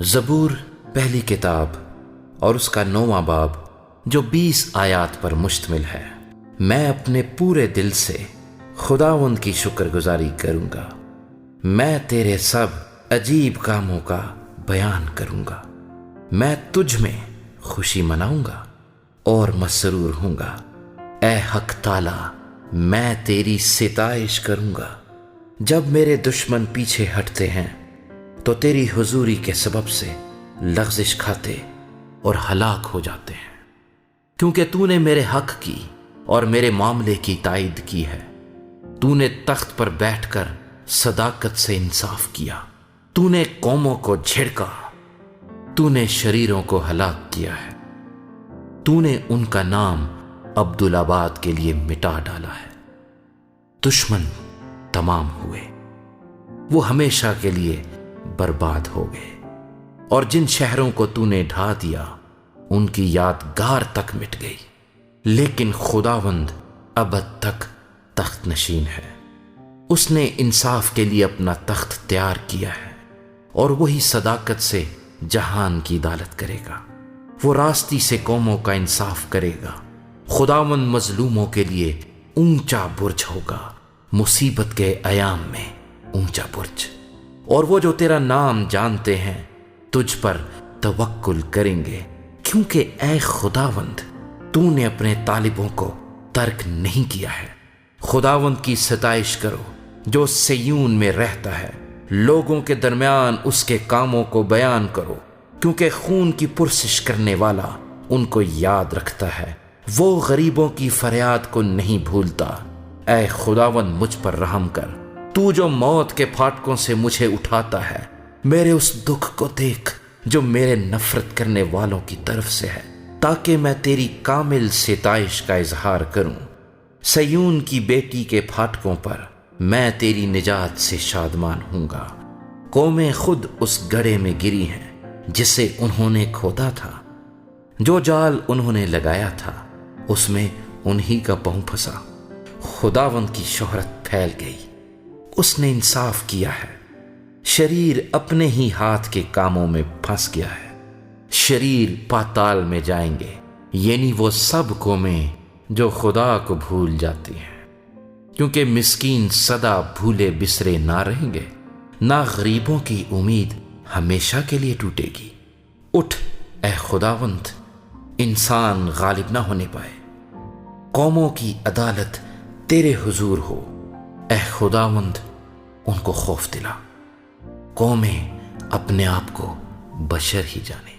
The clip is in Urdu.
زبور پہلی کتاب اور اس کا 9واں باب جو 20 آیات پر مشتمل ہے۔ میں اپنے پورے دل سے خداوند کی شکر گزاری کروں گا۔ میں تیرے سب عجیب کاموں کا بیان کروں گا۔ میں تجھ میں خوشی مناؤں گا اور مسرور ہوں گا۔ اے حق تعالی، میں تیری ستائش کروں گا۔ جب میرے دشمن پیچھے ہٹتے ہیں تو تیری حضوری کے سبب سے لغزش کھاتے اور ہلاک ہو جاتے ہیں، کیونکہ تو نے میرے حق کی اور میرے معاملے کی تائید کی ہے۔ تو نے تخت پر بیٹھ کر صداقت سے انصاف کیا۔ تو نے قوموں کو جھڑکا، تو نے شریروں کو ہلاک کیا ہے۔ تو نے ان کا نام عبدالآباد کے لیے مٹا ڈالا ہے۔ دشمن تمام ہوئے، وہ ہمیشہ کے لیے برباد ہو گئے، اور جن شہروں کو تو نے ڈھا دیا ان کی یادگار تک مٹ گئی۔ لیکن خداوند ابد تک تخت نشین ہے۔ اس نے انصاف کے لیے اپنا تخت تیار کیا ہے، اور وہی صداقت سے جہان کی عدالت کرے گا۔ وہ راستی سے قوموں کا انصاف کرے گا۔ خداوند مظلوموں کے لیے اونچا برج ہوگا، مصیبت کے ایام میں اونچا برج۔ اور وہ جو تیرا نام جانتے ہیں تجھ پر توکل کریں گے، کیونکہ اے خداوند تو نے اپنے طالبوں کو ترک نہیں کیا ہے۔ خداوند کی ستائش کرو جو سیون میں رہتا ہے۔ لوگوں کے درمیان اس کے کاموں کو بیان کرو، کیونکہ خون کی پرسش کرنے والا ان کو یاد رکھتا ہے۔ وہ غریبوں کی فریاد کو نہیں بھولتا۔ اے خداوند مجھ پر رحم کر، تو جو موت کے پھاٹکوں سے مجھے اٹھاتا ہے۔ میرے اس دکھ کو دیکھ جو میرے نفرت کرنے والوں کی طرف سے ہے، تاکہ میں تیری کامل ستائش کا اظہار کروں۔ سیون کی بیٹی کے پھاٹکوں پر میں تیری نجات سے شادمان ہوں گا۔ قومیں خود اس گڑھے میں گری ہیں جسے انہوں نے کھودا تھا۔ جو جال انہوں نے لگایا تھا اس میں انہی کا پاؤں پھنسا۔ خداوند کی شہرت پھیل گئی، اس نے انصاف کیا ہے۔ شریر اپنے ہی ہاتھ کے کاموں میں پھنس گیا ہے۔ شریر پاتال میں جائیں گے، یعنی وہ سب قومیں جو خدا کو بھول جاتی ہیں، کیونکہ مسکین سدا بھولے بسرے نہ رہیں گے، نہ غریبوں کی امید ہمیشہ کے لیے ٹوٹے گی۔ اٹھ اے خداوند، انسان غالب نہ ہونے پائے۔ قوموں کی عدالت تیرے حضور ہو۔ اے خداوند ان کو خوف دلا۔ قومیں اپنے آپ کو بشر ہی جانے۔